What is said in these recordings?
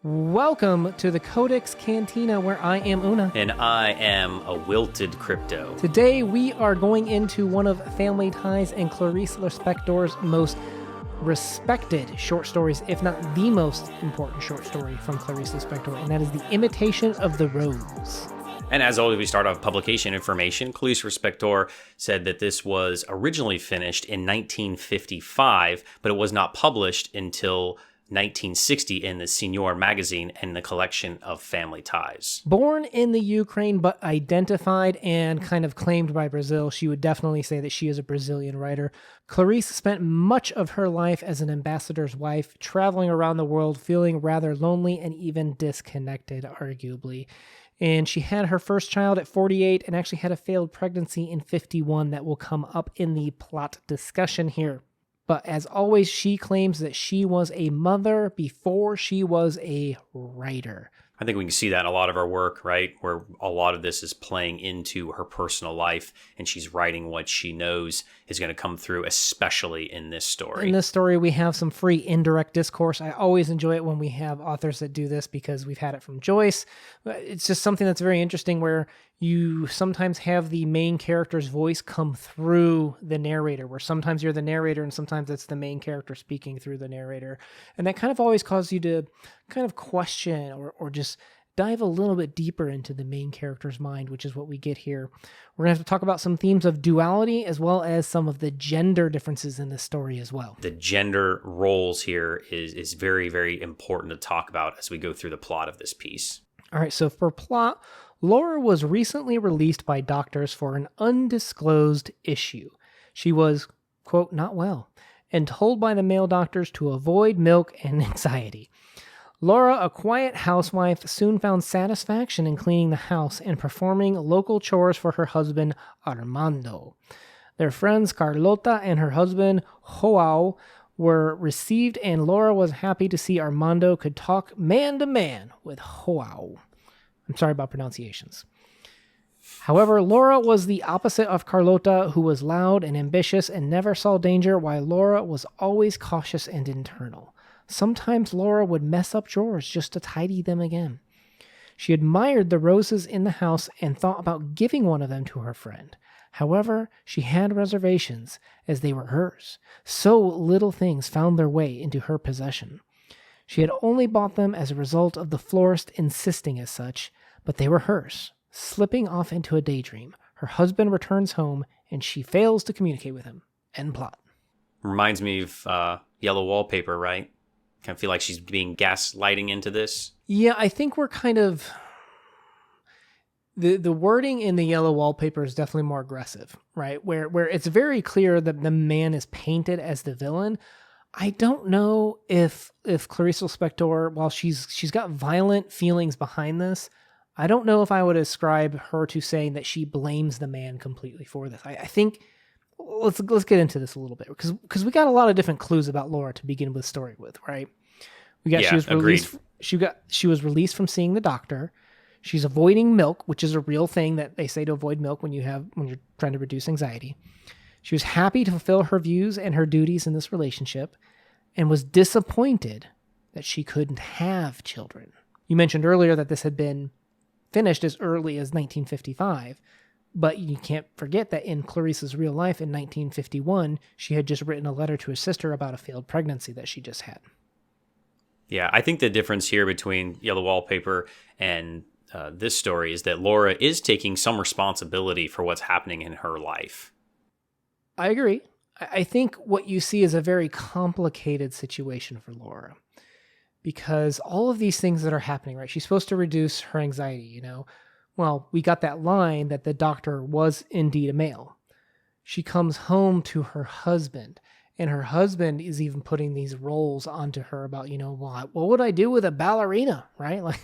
Welcome to the CodeX Cantina, where I am Una. And I am a wilted crypto. Today we are going into one of Family Ties and Clarice Lispector's most respected short stories, if not the most important short story from Clarice Lispector, and that is The Imitation of the Rose. And as always, we start off publication information. Clarice Lispector said that this was originally finished in 1955, but it was not published until 1960 in the Senior magazine and the collection of Family Ties. Born in the Ukraine, but identified and kind of claimed by Brazil, she would definitely say that she is a Brazilian writer. Clarice spent much of her life as an ambassador's wife, traveling around the world, feeling rather lonely and even disconnected, arguably. And she had her first child at 48 and actually had a failed pregnancy in 51 that will come up in the plot discussion here. But as always, she claims that she was a mother before she was a writer. I think we can see that in a lot of our work, right? Where a lot of this is playing into her personal life and she's writing what she knows is going to come through, especially in this story. In this story, we have some free indirect discourse. I always enjoy it when we have authors that do this because we've had it from Joyce. It's just something that's very interesting where you sometimes have the main character's voice come through the narrator, where sometimes you're the narrator and sometimes it's the main character speaking through the narrator. And that kind of always causes you to kind of question or just dive a little bit deeper into the main character's mind, which is what we get here. We're going to have to talk about some themes of duality as well as some of the gender differences in this story as well. The gender roles here is very, very important to talk about as we go through the plot of this piece. All right, so for plot, Laura was recently released by doctors for an undisclosed issue. She was, quote, not well, and told by the male doctors to avoid milk and anxiety. Laura, a quiet housewife, soon found satisfaction in cleaning the house and performing local chores for her husband, Armando. Their friends Carlota and her husband, Joao, were received, and Laura was happy to see Armando could talk man-to-man with Joao. I'm sorry about pronunciations. However, Laura was the opposite of Carlota, who was loud and ambitious and never saw danger, while Laura was always cautious and internal. Sometimes Laura would mess up drawers just to tidy them again. She admired the roses in the house and thought about giving one of them to her friend. However, she had reservations, as they were hers. So little things found their way into her possession. She had only bought them as a result of the florist insisting as such, but they were hers. Slipping off into a daydream, her husband returns home, and she fails to communicate with him. End plot. Reminds me of Yellow Wallpaper, right? Kind of feel like she's being gaslighting into this. Yeah, I think we're kind of... The wording in the Yellow Wallpaper is definitely more aggressive, right? Where it's very clear that the man is painted as the villain. I don't know if Clarice Lispector, while she's got violent feelings behind this, I don't know if I would ascribe her to saying that she blames the man completely for this. I think let's get into this a little bit because we got a lot of different clues about Laura to begin with story with, right? We got she was released. She was released from seeing the doctor. She's avoiding milk, which is a real thing that they say to avoid milk when you're trying to reduce anxiety. She was happy to fulfill her views and her duties in this relationship, and was disappointed that she couldn't have children. You mentioned earlier that this had been finished as early as 1955, but you can't forget that in Clarice's real life in 1951, she had just written a letter to her sister about a failed pregnancy that she just had. Yeah, I think the difference here between Yellow Wallpaper and this story is that Laura is taking some responsibility for what's happening in her life. I agree. I think what you see is a very complicated situation for Laura because all of these things that are happening, right? She's supposed to reduce her anxiety, you know? Well, we got that line that the doctor was indeed a male. She comes home to her husband, and her husband is even putting these roles onto her about, you know, well, what would I do with a ballerina, right? Like,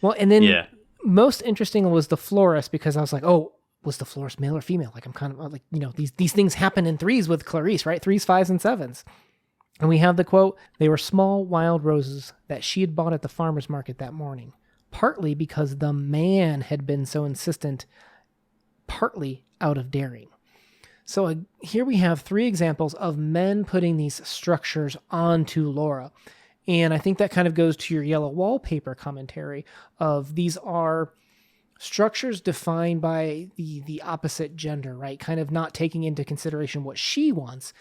well, and then most interesting was the florist because I was like, oh, was the florist male or female? Like, I'm kind of like, you know, these things happen in threes with Clarice, right? 3s, 5s, and 7s. And we have the quote, they were small wild roses that she had bought at the farmer's market that morning, partly because the man had been so insistent, partly out of daring. So here we have 3 examples of men putting these structures onto Laura. And I think that kind of goes to your yellow wallpaper commentary of these are structures defined by the opposite gender, right? Kind of not taking into consideration what she wants.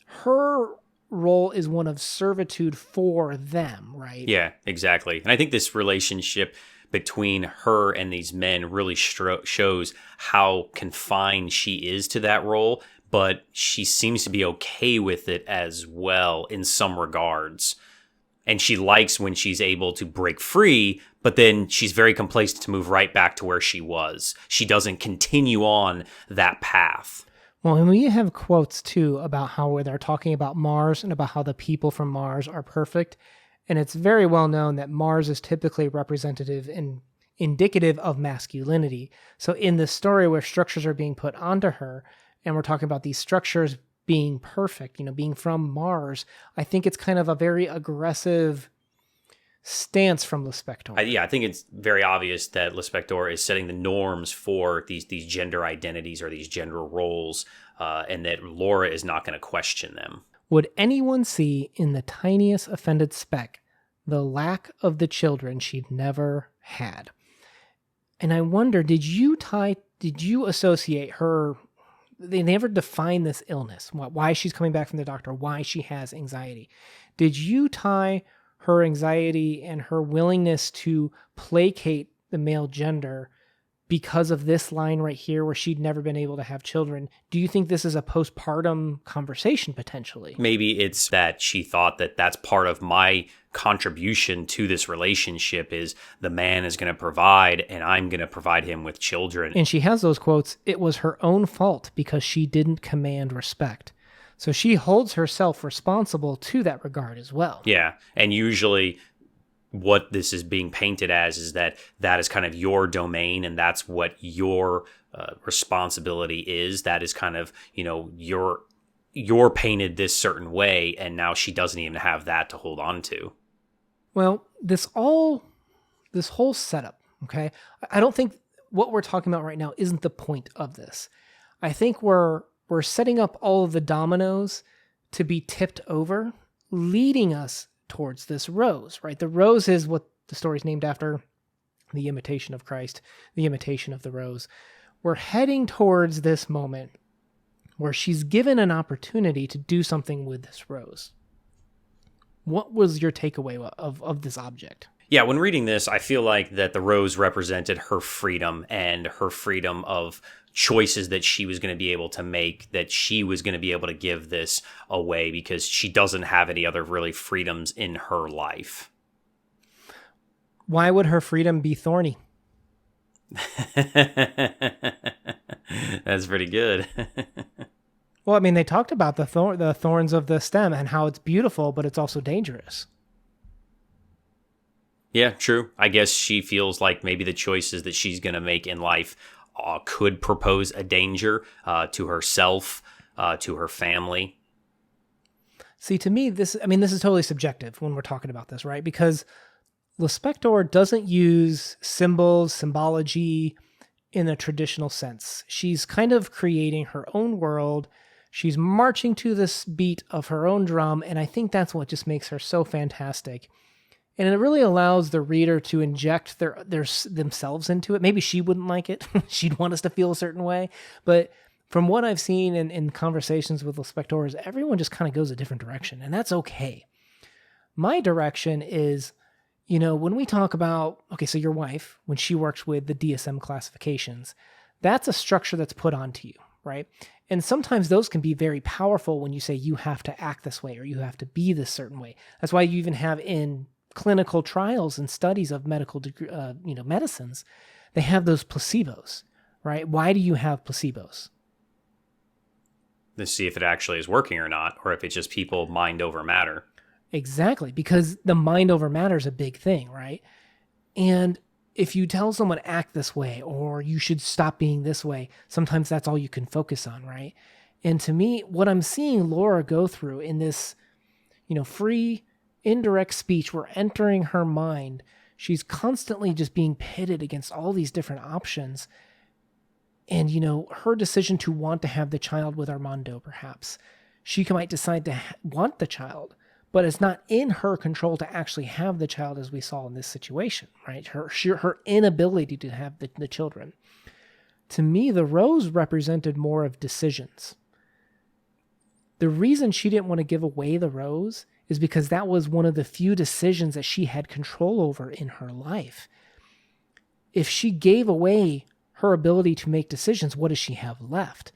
Her role is one of servitude for them, right? Yeah, exactly. And I think this relationship between her and these men really shows how confined she is to that role, but she seems to be okay with it as well in some regards. And she likes when she's able to break free, but then she's very complacent to move right back to where she was. She doesn't continue on that path. Well, and we have quotes too about how they're talking about Mars and about how the people from Mars are perfect. And it's very well known that Mars is typically representative and indicative of masculinity. So in this story where structures are being put onto her, and we're talking about these structures being perfect, being from Mars, I think it's kind of a very aggressive stance from Lispector. I think it's very obvious that Lispector is setting the norms for these gender identities or these gender roles, and that Laura is not going to question them. Would anyone see in the tiniest offended speck the lack of the children she'd never had? And I wonder, did you associate her? They never define this illness, why she's coming back from the doctor, why she has anxiety. Did you tie her anxiety and her willingness to placate the male gender because of this line right here where she'd never been able to have children? Do you think this is a postpartum conversation potentially? Maybe it's that she thought that that's part of my contribution to this relationship is the man is going to provide and I'm going to provide him with children. And she has those quotes, it was her own fault because she didn't command respect. So she holds herself responsible to that regard as well. Yeah. And usually what this is being painted as is that is kind of your domain and that's what your responsibility is. That is kind of, you're painted this certain way and now she doesn't even have that to hold on to. Well, this whole setup, okay? I don't think what we're talking about right now isn't the point of this. I think we're setting up all of the dominoes to be tipped over, leading us towards this rose, right? The rose is what the story's named after, the imitation of Christ, the imitation of the rose. We're heading towards this moment where she's given an opportunity to do something with this rose. What was your takeaway of this object? Yeah, when reading this, I feel like that the rose represented her freedom and her freedom of choices that she was going to be able to make, that she was going to be able to give this away because she doesn't have any other really freedoms in her life. Why would her freedom be thorny? That's pretty good. Well, I mean, they talked about the thorns of the stem and how it's beautiful, but it's also dangerous. Yeah, true. I guess she feels like maybe the choices that she's going to make in life could propose a danger to herself, to her family. See, to me, this is totally subjective when we're talking about this, right? Because Lispector doesn't use symbols, symbology in a traditional sense. She's kind of creating her own world. She's marching to this beat of her own drum, and I think that's what just makes her so fantastic. And it really allows the reader to inject themselves into it. Maybe she wouldn't like it. She'd want us to feel a certain way. But from what I've seen in conversations with Lispectors, everyone just kind of goes a different direction, and that's okay. My direction is, when we talk about, okay, so your wife, when she works with the DSM classifications, that's a structure that's put onto you, right? And sometimes those can be very powerful when you say you have to act this way or you have to be this certain way. That's why you even have in clinical trials and studies of medicines, they have those placebos, right? Why do you have placebos? To see if it actually is working or not, or if it's just people mind over matter. Exactly, because the mind over matter is a big thing, right? And if you tell someone act this way or you should stop being this way, sometimes that's all you can focus on, right? And to me, what I'm seeing Laura go through in this, free, indirect speech, we're entering her mind. She's constantly just being pitted against all these different options. And, her decision to want to have the child with Armando, perhaps. She might decide to want the child, but it's not in her control to actually have the child, as we saw in this situation, right? Her inability to have the children. To me, the rose represented more of decisions. The reason she didn't want to give away the rose is because that was one of the few decisions that she had control over in her life. If she gave away her ability to make decisions, what does she have left?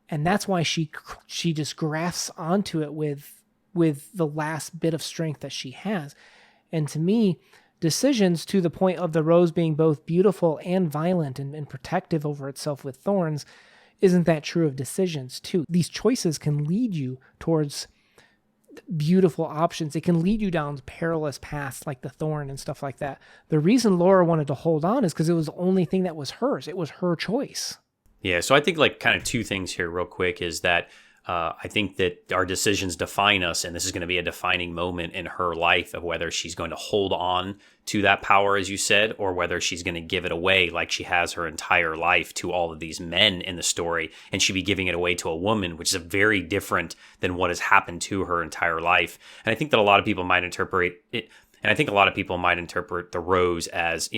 And that's why she just grasps onto it with the last bit of strength that she has. And to me, decisions to the point of the rose being both beautiful and violent and protective over itself with thorns, isn't that true of decisions too? These choices can lead you towards beautiful options. It can lead you down perilous paths like the thorn and stuff like that. The reason Laura wanted to hold on is because it was the only thing that was hers. It was her choice. Yeah, so I think like kind of two things here real quick is that I think that our decisions define us, and this is going to be a defining moment in her life of whether she's going to hold on to that power, as you said, or whether she's going to give it away like she has her entire life to all of these men in the story, and she'd be giving it away to a woman, which is very different than what has happened to her entire life. And I think that a lot of people might interpret it, and I think a lot of people might interpret the rose as,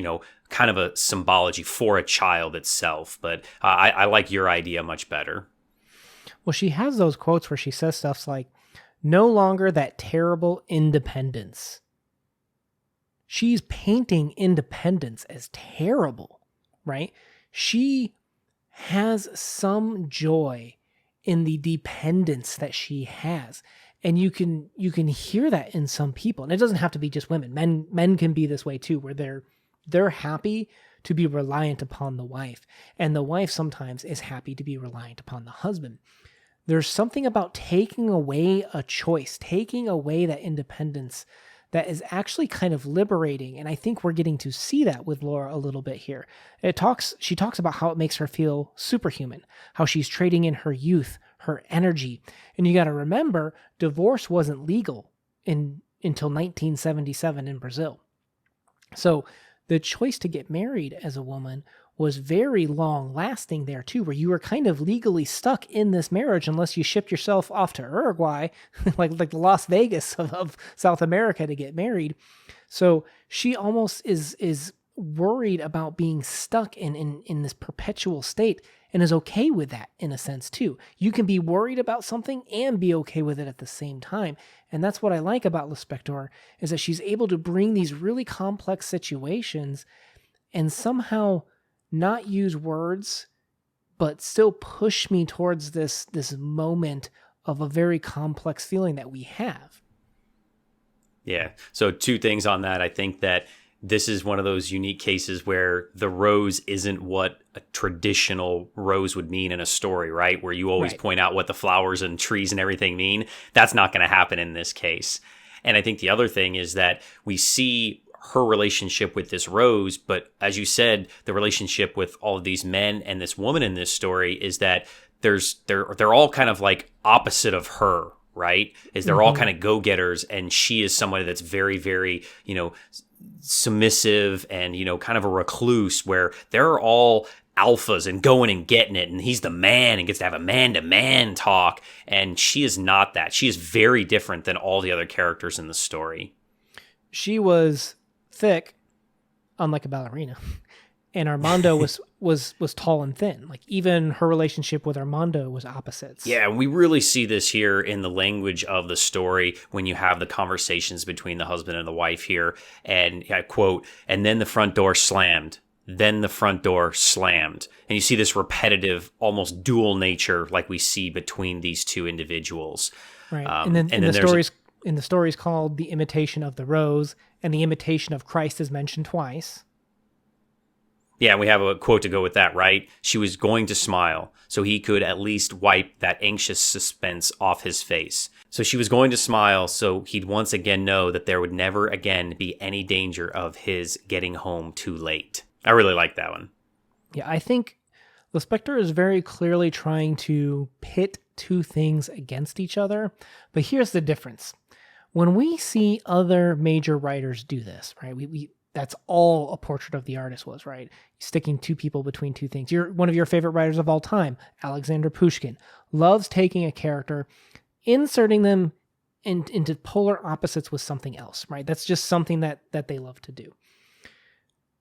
kind of a symbology for a child itself. But I like your idea much better. Well, she has those quotes where she says stuff like, no longer that terrible independence. She's painting independence as terrible, right? She has some joy in the dependence that she has. And you can hear that in some people. And it doesn't have to be just women. Men can be this way too, where they're happy to be reliant upon the wife. And the wife sometimes is happy to be reliant upon the husband. There's something about taking away a choice, taking away that independence that is actually kind of liberating. And I think we're getting to see that with Laura a little bit here. She talks about how it makes her feel superhuman, how she's trading in her youth, her energy. And you got to remember, divorce wasn't legal until 1977 in Brazil. So the choice to get married as a woman was very long lasting there too, where you were kind of legally stuck in this marriage unless you shipped yourself off to Uruguay, like the Las Vegas of South America to get married. So she almost is worried about being stuck in this perpetual state and is okay with that in a sense too. You can be worried about something and be okay with it at the same time. And that's what I like about Lispector, is that she's able to bring these really complex situations and somehow not use words, but still push me towards this moment of a very complex feeling that we have. Yeah. So two things on that. I think that this is one of those unique cases where the rose isn't what a traditional rose would mean in a story, right? Where you always point out what the flowers and trees and everything mean. That's not going to happen in this case. And I think the other thing is that we see her relationship with this rose, but as you said, the relationship with all of these men and this woman in this story is that they're all kind of like opposite of her, right? Is they're all kind of go-getters, and she is somebody that's very, very, submissive and, kind of a recluse, where they're all alphas and going and getting it, and he's the man and gets to have a man-to-man talk, and she is not that. She is very different than all the other characters in the story. She was thick, unlike a ballerina, and Armando was tall and thin. Like, even her relationship with Armando was opposites. Yeah, we really see this here in the language of the story when you have the conversations between the husband and the wife here. And I quote, "And then the front door slammed. Then the front door slammed." And you see this repetitive, almost dual nature like we see between these two individuals. Right. And then the story's called The Imitation of the Rose, and the imitation of Christ is mentioned twice. Yeah, we have a quote to go with that, right? She was going to smile, so he could at least wipe that anxious suspense off his face. So she was going to smile, so he'd once again know that there would never again be any danger of his getting home too late. I really like that one. Yeah, I think Lispector is very clearly trying to pit two things against each other, but here's the difference. When we see other major writers do this, right, we that's all a portrait of the artist was, right? Sticking two people between two things. One of your favorite writers of all time, Alexander Pushkin, loves taking a character, inserting them into polar opposites with something else, right? That's just something that they love to do.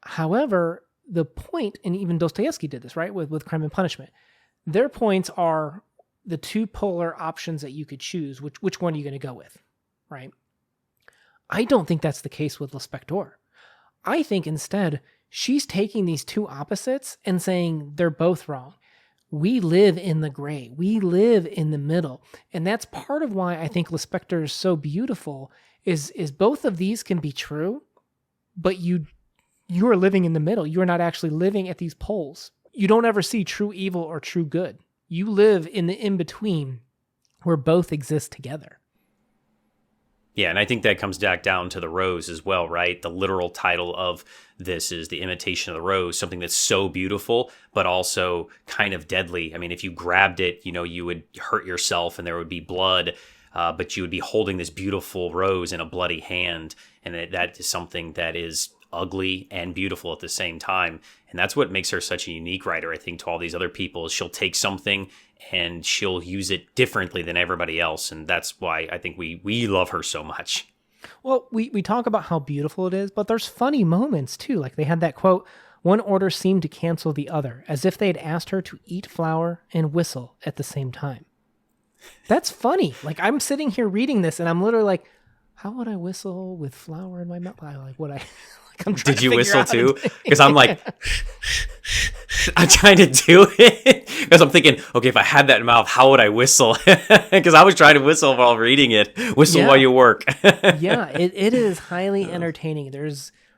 However, the point, and even Dostoevsky did this, right, with Crime and Punishment, their points are the two polar options that you could choose. Which one are you going to go with, right? I don't think that's the case with Lispector. I think instead, she's taking these two opposites and saying they're both wrong. We live in the gray. We live in the middle. And that's part of why I think Lispector is so beautiful, is both of these can be true, but you are living in the middle. You are not actually living at these poles. You don't ever see true evil or true good. You live in the in-between where both exist together. Yeah, and I think that comes back down to the rose as well, right? The literal title of this is The Imitation of the Rose, something that's so beautiful, but also kind of deadly. I mean, if you grabbed it, you would hurt yourself and there would be blood, but you would be holding this beautiful rose in a bloody hand. And that is something that is ugly and beautiful at the same time. And that's what makes her such a unique writer, I think, to all these other people, is she'll take something and she'll use it differently than everybody else. And that's why I think we love her so much. Well, we talk about how beautiful it is, but there's funny moments too. Like they had that quote, one order seemed to cancel the other, as if they had asked her to eat flour and whistle at the same time. That's funny. Like I'm sitting here reading this and I'm literally like, how would I whistle with flour in my mouth? Did you whistle too? Because I'm like, I'm trying to do it. Because I'm thinking, okay, if I had that in mouth, how would I whistle? Because I was trying to whistle while reading it. Whistle while you work. Yeah, it is highly entertaining.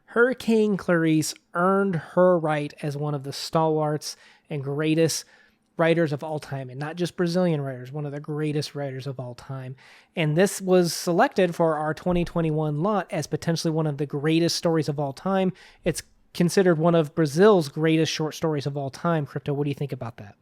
Hurricane Clarice earned her right as one of the stalwarts and greatest writers of all time, and not just Brazilian writers, one of the greatest writers of all time. And this was selected for our 2021 lot as potentially one of the greatest stories of all time. It's considered one of Brazil's greatest short stories of all time. Crypto, what do you think about that?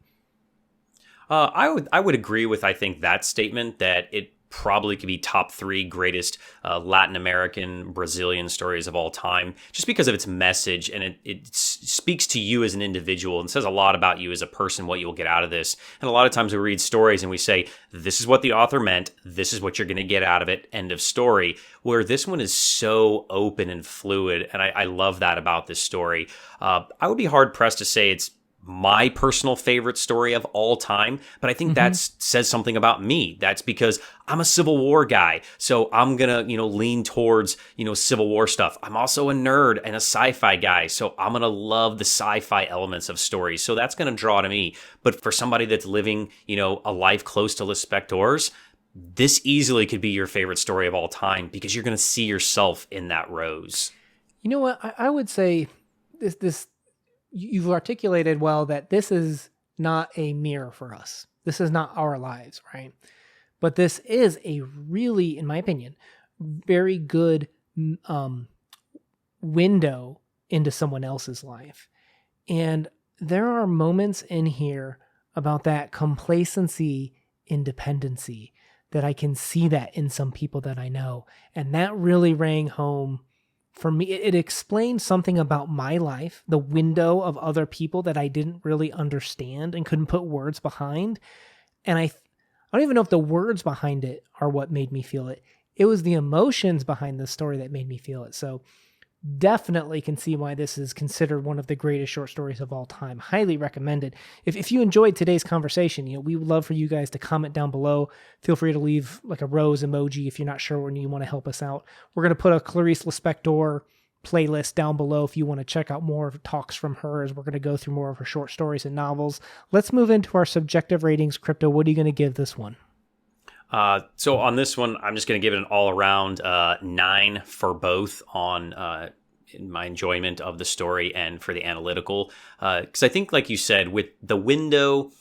I would agree with, I think, that statement, that it probably could be top 3 greatest Latin American, Brazilian stories of all time, just because of its message, and it speaks to you as an individual and says a lot about you as a person, what you'll get out of this. And a lot of times we read stories and we say, this is what the author meant, this is what you're going to get out of it, end of story, where this one is so open and fluid, and I love that about this story. I would be hard-pressed to say it's my personal favorite story of all time, but I think that says something about me. That's because I'm a Civil War guy, so I'm gonna, lean towards, Civil War stuff. I'm also a nerd and a sci-fi guy, so I'm gonna love the sci-fi elements of stories. So that's gonna draw to me. But for somebody that's living, a life close to Lispector's, this easily could be your favorite story of all time because you're gonna see yourself in that rose. You know what? I would say this. You've articulated well that this is not a mirror for us. This is not our lives, right? But this is a really, in my opinion, very good window into someone else's life. And there are moments in here about that complacency, independency, that I can see that in some people that I know. And that really rang home for me. It explained something about my life, the window of other people that I didn't really understand and couldn't put words behind. And I don't even know if the words behind it are what made me feel it. It was the emotions behind the story that made me feel it. So definitely can see why this is considered one of the greatest short stories of all time. Highly recommended. If you enjoyed today's conversation, we would love for you guys to comment down below. Feel free to leave like a rose emoji if you're not sure when you want to help us out. We're going to put a Clarice Lispector playlist down below if you want to check out more of talks from her, as we're going to go through more of her short stories and novels. Let's move into our subjective ratings. Crypto, what are you going to give this one? So on this one, I'm just going to give it an all-around 9 for both on in my enjoyment of the story and for the analytical. Because I think, like you said, with the window,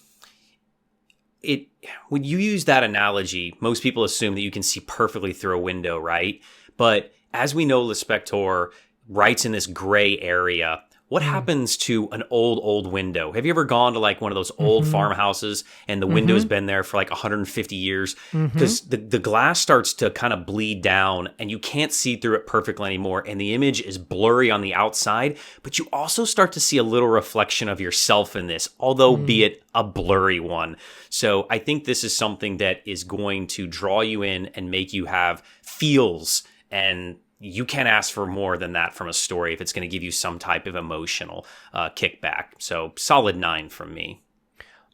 when you use that analogy, most people assume that you can see perfectly through a window, right? But as we know, Lispector writes in this gray area what happens to an old window? Have you ever gone to like one of those old farmhouses and the window's been there for like 150 years? Because the glass starts to kind of bleed down and you can't see through it perfectly anymore. And the image is blurry on the outside, but you also start to see a little reflection of yourself in this, although be it a blurry one. So I think this is something that is going to draw you in and make you have feels, and you can't ask for more than that from a story if it's going to give you some type of emotional kickback. So solid 9 from me.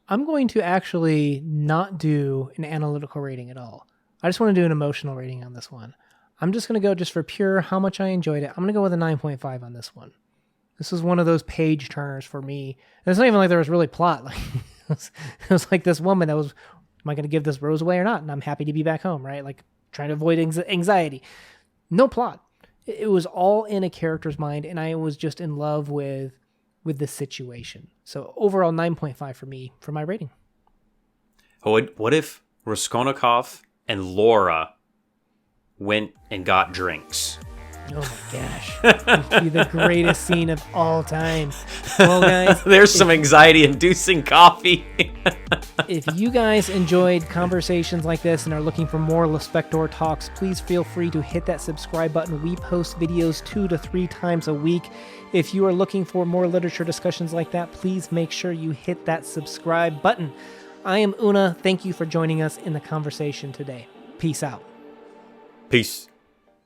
I'm going to actually not do an analytical rating at all. I just want to do an emotional rating on this one. I'm just going to go just for pure how much I enjoyed it. I'm going to go with a 9.5 on this one. This was one of those page turners for me. And it's not even like there was really plot. Like it was like this woman that was, am I going to give this rose away or not? And I'm happy to be back home, right? Like trying to avoid anxiety. No plot. It was all in a character's mind, and I was just in love with the situation. So overall, 9.5 for me for my rating. What if Raskolnikov and Laura went and got drinks? Oh my gosh. It'd be the greatest scene of all time. Well, guys. There's some anxiety-inducing coffee. If you guys enjoyed conversations like this and are looking for more Lispector talks, please feel free to hit that subscribe button. We post videos 2 to 3 times a week. If you are looking for more literature discussions like that, please make sure you hit that subscribe button. I am Una. Thank you for joining us in the conversation today. Peace out. Peace.